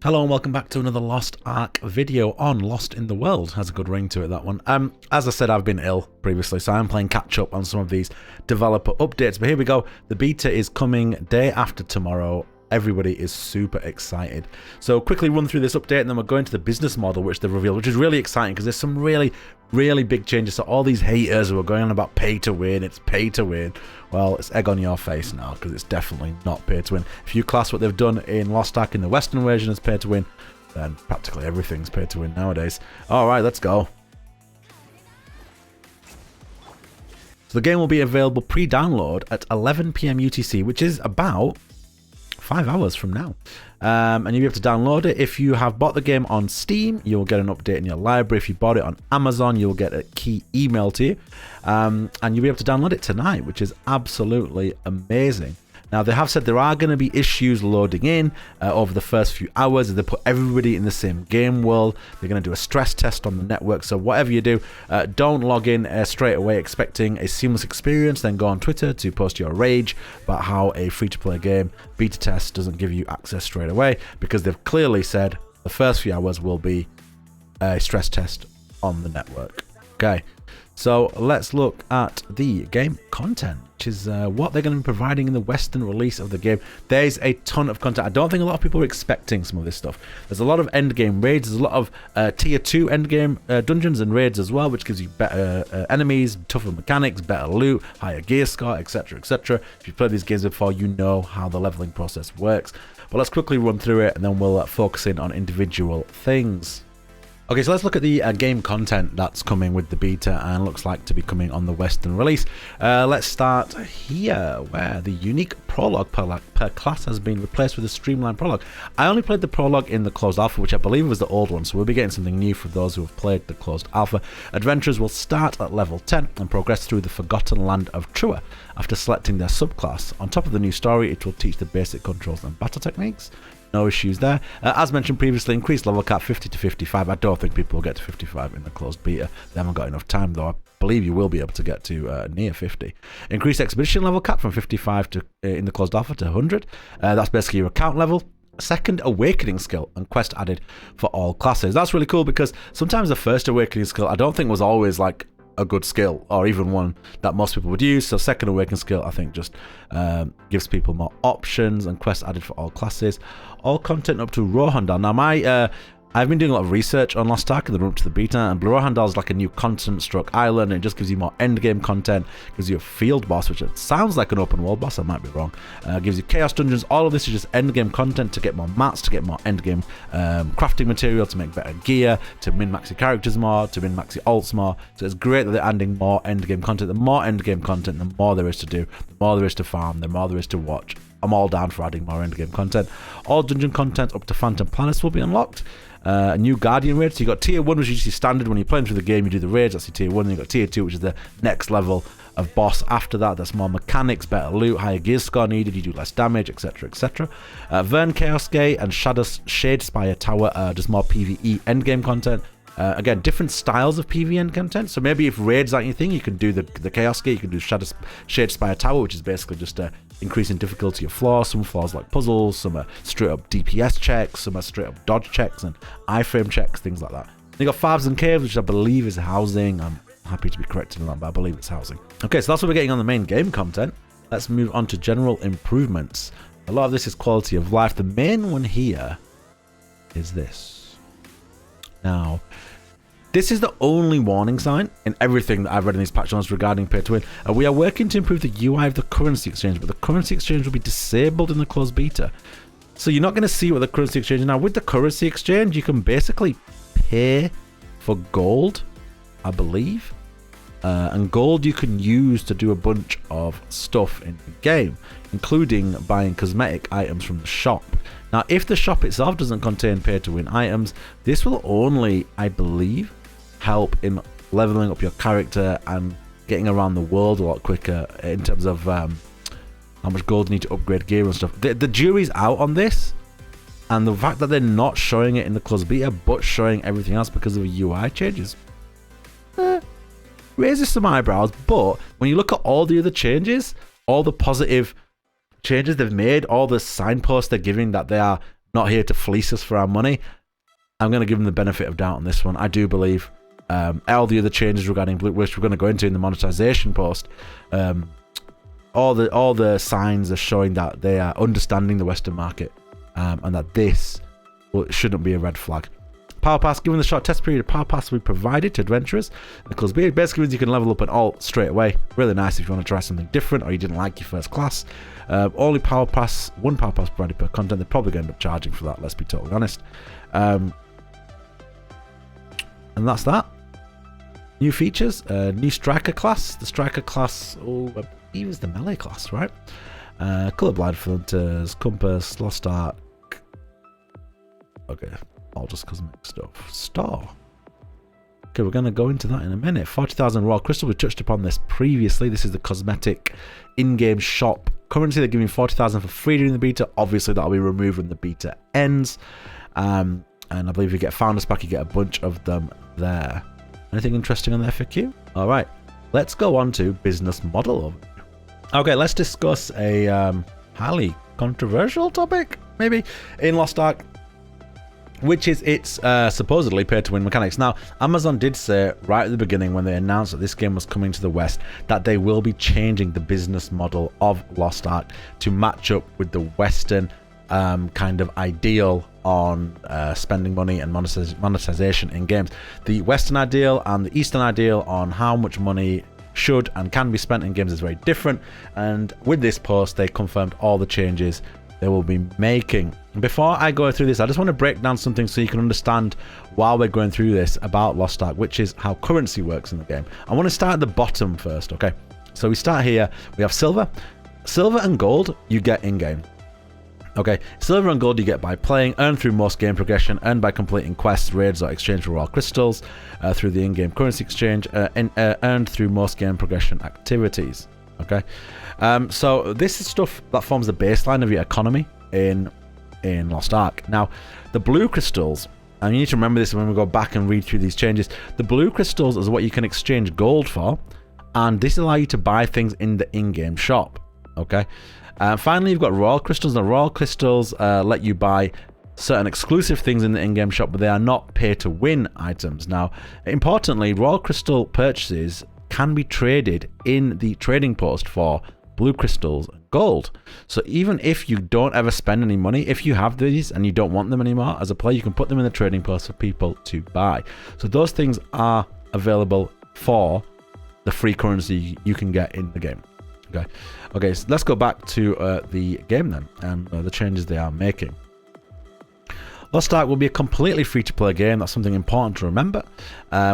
Hello and welcome back to another Lost Ark video on Lost in the World. Has a good ring to it, that one. As I said, I've been ill previously, so I'm playing catch up on some of these developer updates. But here we go. The beta is coming day after tomorrow. Everybody is super excited. So quickly run through this update and then we'll go into the business model which they've revealed, which is really exciting because there's some really big changes. So all these haters who are going on about pay to win, it's pay to win. Well, it's egg on your face now because it's definitely not pay to win. If you class what they've done in Lost Ark in the Western version as pay to win, then practically everything's pay to win nowadays. Alright, let's go. So the game will be available pre-download at 11 PM UTC, which is about 5 hours from now, and you'll be able to download it. If you have bought the game on Steam, you'll get an update in your library. If you bought it on Amazon, you'll get a key email to you, and you'll be able to download it tonight, which is absolutely amazing. Now, they have said there are going to be issues loading in over the first few hours. They put everybody in the same game world. They're going to do a stress test on the network. So whatever you do, don't log in straight away expecting a seamless experience. Then go on Twitter to post your rage about how a free-to-play game beta test doesn't give you access straight away, because they've clearly said the first few hours will be a stress test on the network. Okay. So let's look at the game content, which is what they're going to be providing in the Western release of the game. There's a ton of content. I don't think a lot of people are expecting some of this stuff. There's a lot of endgame raids. There's a lot of tier 2 endgame dungeons and raids as well, which gives you better enemies, tougher mechanics, better loot, higher gear score, etc, etc. If you've played these games before, you know how the leveling process works. But let's quickly run through it and then we'll focus in on individual things. Okay, so let's look at the game content that's coming with the beta and looks like to be coming on the Western release. Let's start here, where the unique prologue per class has been replaced with a streamlined prologue. I only played the prologue in the closed alpha, which I believe was the old one, so we'll be getting something new for those who have played the closed alpha. Adventurers will start at level 10 and progress through the forgotten land of Trua after selecting their subclass. On top of the new story, it will teach the basic controls and battle techniques. No issues there. As mentioned previously, increased level cap 50 to 55. I don't think people will get to 55 in the closed beta. They haven't got enough time, though. I believe you will be able to get to near 50. Increased expedition level cap from 55 to in the closed alpha to 100. That's basically your account level. Second awakening skill and quest added for all classes. That's really cool because sometimes the first awakening skill I don't think was always like a good skill, or even one that most people would use. So second awakening skill, I think, just gives people more options, and quests added for all classes. All content up to Rohandal. Now, I've been doing a lot of research on Lost Ark in the run up to the beta, and Blue Rohandal is like a new continent stroke island, and it just gives you more endgame content. Gives you a field boss, which sounds like an open world boss, I might be wrong. Gives you chaos dungeons. All of this is just endgame content to get more mats, to get more endgame crafting material, to make better gear, to min-max your characters more, to min-max your alts more. So it's great that they're adding more endgame content. The more endgame content, the more there is to do, the more there is to farm, the more there is to watch. I'm all down for adding more endgame content. All dungeon content up to Phantom Planets will be unlocked. A new Guardian raid. So you got tier 1, which is usually standard when you're playing through the game. You do the raids, that's your tier 1. And you got tier 2, which is the next level of boss. After that, that's more mechanics, better loot, higher gear score needed. You do less damage, etc, etc. Vern Chaos Gate and Shade Spire Tower are just more PvE endgame content. Again, different styles of PvE content. So maybe if raids aren't your thing, you can do the Chaos Gate, you can do Shade Spire Tower, which is basically just increasing difficulty of floors. Some floors like puzzles, some are straight up DPS checks, some are straight up dodge checks and iframe checks, things like that. Then you got Farms and Caves, which I believe is housing. I'm happy to be corrected on that, but I believe it's housing. Okay, so that's what we're getting on the main game content. Let's move on to general improvements. A lot of this is quality of life. The main one here is this. Now, this is the only warning sign in everything that I've read in these patch notes regarding pay to win. We are working to improve the UI of the currency exchange, but the currency exchange will be disabled in the closed beta. So you're not going to see what the currency exchange is. Now, with the currency exchange, you can basically pay for gold, I believe. And gold you can use to do a bunch of stuff in the game, including buying cosmetic items from the shop. Now, if the shop itself doesn't contain pay-to-win items, this will only, I believe, help in leveling up your character and getting around the world a lot quicker in terms of how much gold you need to upgrade gear and stuff. The jury's out on this, and the fact that they're not showing it in the closed beta but showing everything else because of the UI changes raises some eyebrows. But when you look at all the other changes, all the positive changes they've made, all the signposts they're giving that they are not here to fleece us for our money. I'm going to give them the benefit of doubt on this one. I do believe all the other changes regarding Blue, which we're going to go into in the monetization post, all the signs are showing that they are understanding the Western market, and that this shouldn't be a red flag. Power Pass, given the short test period, a Power Pass will be provided to adventurers, because basically means you can level up an alt straight away. Really nice if you want to try something different or you didn't like your first class. Only Power Pass, one Power Pass provided per content. They're probably going to end up charging for that, let's be totally honest. And that's that. New features, new Striker class. The Striker class, I believe is the melee class, right? Colorblind Filters, Compass, Lost Ark. Okay. All just cosmetic stuff. Store. Okay, we're going to go into that in a minute. 40,000 raw crystal. We touched upon this previously. This is the cosmetic in-game shop currency. They're giving 40,000 for free during the beta. Obviously, that'll be removed when the beta ends. And I believe you get Founders Pack, you get a bunch of them there. Anything interesting on the FAQ? All right, let's go on to business model. Okay, let's discuss a highly controversial topic, maybe, in Lost Ark, which is its supposedly pay-to-win mechanics. Now, Amazon did say right at the beginning when they announced that this game was coming to the West that they will be changing the business model of Lost Ark to match up with the Western kind of ideal on spending money and monetization in games. The Western ideal and the Eastern ideal on how much money should and can be spent in games is very different. And with this post, they confirmed all the changes they will be making. Before I go through this, I just want to break down something so you can understand while we're going through this about Lost Ark, which is how currency works in the game. I want to start at the bottom first, okay? So we start here. We have silver. Silver and gold you get in-game. Okay, silver and gold you get by playing, earned through most game progression, earned by completing quests, raids, or exchange for raw crystals, through the in-game currency exchange, earned through most game progression activities. Okay, so this is stuff that forms the baseline of your economy in Lost Ark. Now, the blue crystals, and you need to remember this when we go back and read through these changes, the blue crystals is what you can exchange gold for, and this allows you to buy things in the in-game shop. Okay. Finally, you've got royal crystals. The royal crystals let you buy certain exclusive things in the in-game shop, but they are not pay-to-win items. Now, importantly, royal crystal purchases can be traded in the trading post for blue crystals and gold. So even if you don't ever spend any money, if you have these and you don't want them anymore as a player, you can put them in the trading post for people to buy. So those things are available for the free currency you can get in the game. Okay, so let's go back to the game then, and the changes they are making. Lost Ark will be a completely free-to-play game. That's something important to remember,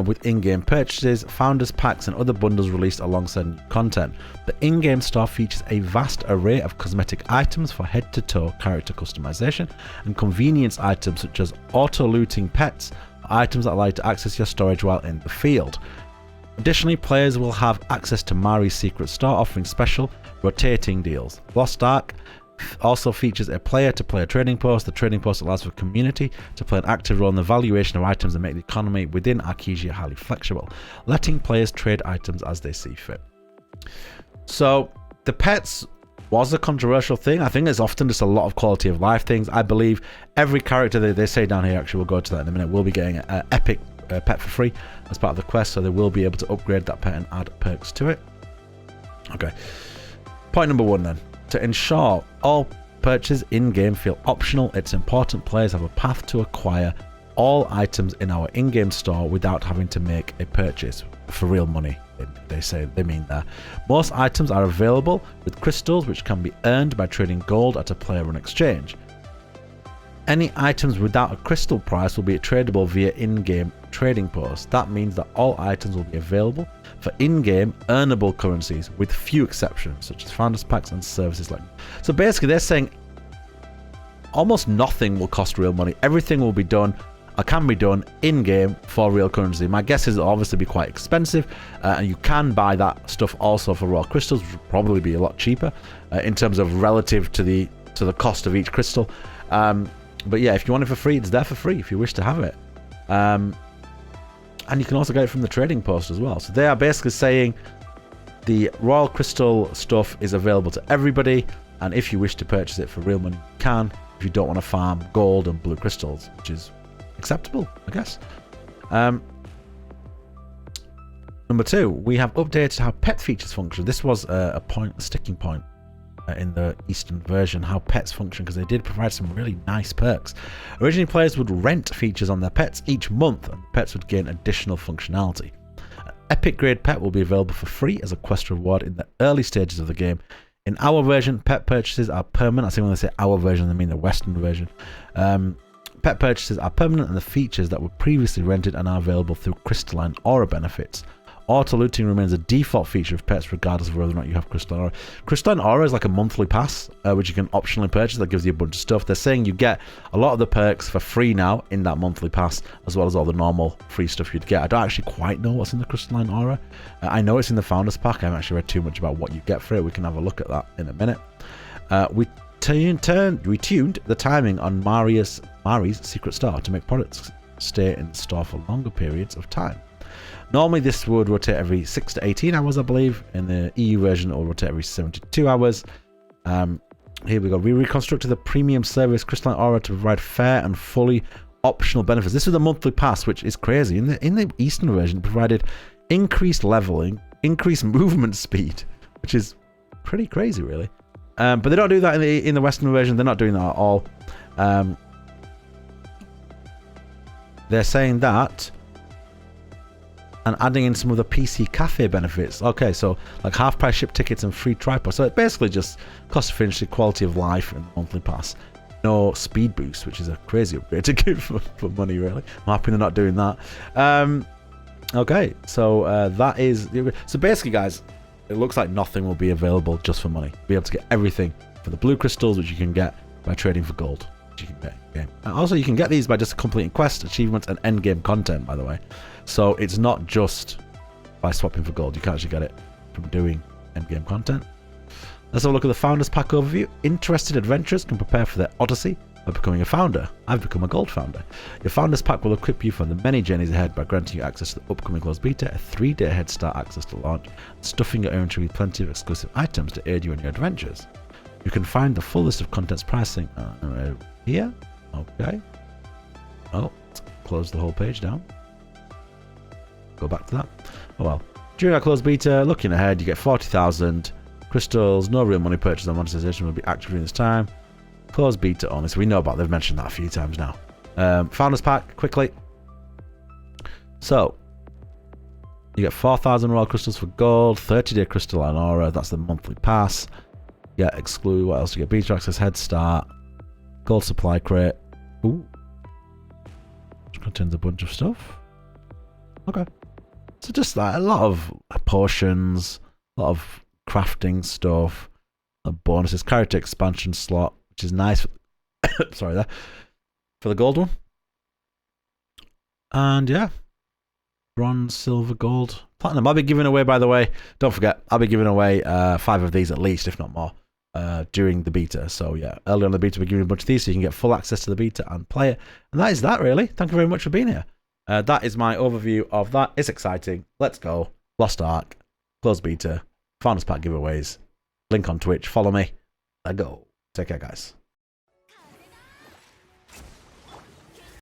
with in-game purchases, founders packs, and other bundles released alongside new content. The in-game store features a vast array of cosmetic items for head-to-toe character customization, and convenience items such as auto-looting pets, items that allow you to access your storage while in the field. Additionally, players will have access to Mari's secret store, offering special rotating deals. Lost Ark also features a player-to-player trading post. The trading post allows for community to play an active role in the valuation of items and make the economy within Arkesia highly flexible, letting players trade items as they see fit. So, the pets was a controversial thing. I think there's often just a lot of quality of life things. I believe every character that they say down here, actually we'll go to that in a minute, will be getting an epic pet for free as part of the quest, so they will be able to upgrade that pet and add perks to it. Okay, point number one then. To ensure all purchases in-game feel optional, it's important players have a path to acquire all items in our in-game store without having to make a purchase for real money. They mean there. Most items are available with crystals, which can be earned by trading gold at a player-run exchange. Any items without a crystal price will be tradable via in-game trading posts. That means that all items will be available for in-game earnable currencies, with few exceptions, such as founders packs and services like that. So basically they're saying almost nothing will cost real money. Everything will be done or can be done in-game for real currency. My guess is it'll obviously be quite expensive, and you can buy that stuff also for raw crystals, which will probably be a lot cheaper in terms of relative to the cost of each crystal. But yeah, if you want it for free, it's there for free if you wish to have it. And you can also get it from the trading post as well. So they are basically saying the royal crystal stuff is available to everybody, And if you wish to purchase it for real money, you can. If you don't want to farm gold and blue crystals, which is acceptable, I guess. Number 2, we have updated how pet features function. This was a sticking point in the Eastern version, how pets function, because they did provide some really nice perks. Originally, players would rent features on their pets each month, and pets would gain additional functionality. An epic grade pet will be available for free as a quest reward in the early stages of the game. In our version, pet purchases are permanent. I think when they say our version, they mean the Western version. Pet purchases are permanent, and the features that were previously rented are now available through crystalline aura benefits. Auto looting remains a default feature of pets regardless of whether or not you have crystalline aura. Crystalline aura is like a monthly pass, which you can optionally purchase. That gives you a bunch of stuff. They're saying you get a lot of the perks for free now in that monthly pass, as well as all the normal free stuff you'd get. I don't actually quite know what's in the crystalline aura. I know it's in the Founders Pack. I haven't actually read too much about what you get for it. We can have a look at that in a minute. We tuned the timing on Mari's secret store to make products stay in store for longer periods of time. Normally this would rotate every 6 to 18 hours, I believe. In the EU version, it will rotate every 72 hours. Here we go. We reconstructed the premium service Crystalline Aura to provide fair and fully optional benefits. This is a monthly pass, which is crazy. In the Eastern version, it provided increased leveling, increased movement speed, which is pretty crazy, really. But they don't do that in the Western version. They're not doing that at all. They're saying that and adding in some of the PC cafe benefits. Okay, so like half price ship tickets and free tripods. So it basically just cost efficiency, quality of life, and monthly pass. No speed boost, which is a crazy upgrade to give for money, really. I'm happy they're not doing that. Okay, so that is... So basically, guys, it looks like nothing will be available just for money. You'll be able to get everything for the blue crystals, which you can get by trading for gold, which you can get in game. And also, you can get these by just completing quests, achievements, and end-game content, by the way. So it's not just by swapping for gold. You can actually get it from doing end-game content. Let's have a look at the Founders Pack overview. Interested adventurers can prepare for their odyssey by becoming a founder. I've become a gold founder. Your Founders Pack will equip you for the many journeys ahead by granting you access to the upcoming closed beta, a 3-day head start access to launch, and stuffing your inventory with plenty of exclusive items to aid you in your adventures. You can find the full list of contents pricing here. Okay. Oh, let's close the whole page down. Go back to that. Oh well. During our closed beta, looking ahead, you get 40,000 crystals. No real money purchase on monetization will be active during this time. Closed beta only, so we know about. They've mentioned that a few times now. Founders Pack quickly. So you get 4,000 royal crystals for gold, 30-day crystalline aura. That's the monthly pass. Yeah, exclude. What else do you get? Beta access, head start, gold supply crate. Ooh, which contains a bunch of stuff. Okay. So just like a lot of potions, a lot of crafting stuff, bonuses, character expansion slot, which is nice. Sorry there. For the gold one. And yeah. Bronze, silver, gold, platinum. I'll be giving away, by the way, don't forget, I'll be giving away 5 of these at least, if not more, during the beta. So yeah, early on the beta, we're giving a bunch of these so you can get full access to the beta and play it. And that is that, really. Thank you very much for being here. That is my overview of that. It's exciting. Let's go. Lost Ark, closed beta, Founders Pack giveaways, link on Twitch. Follow me. Let's go. Take care, guys.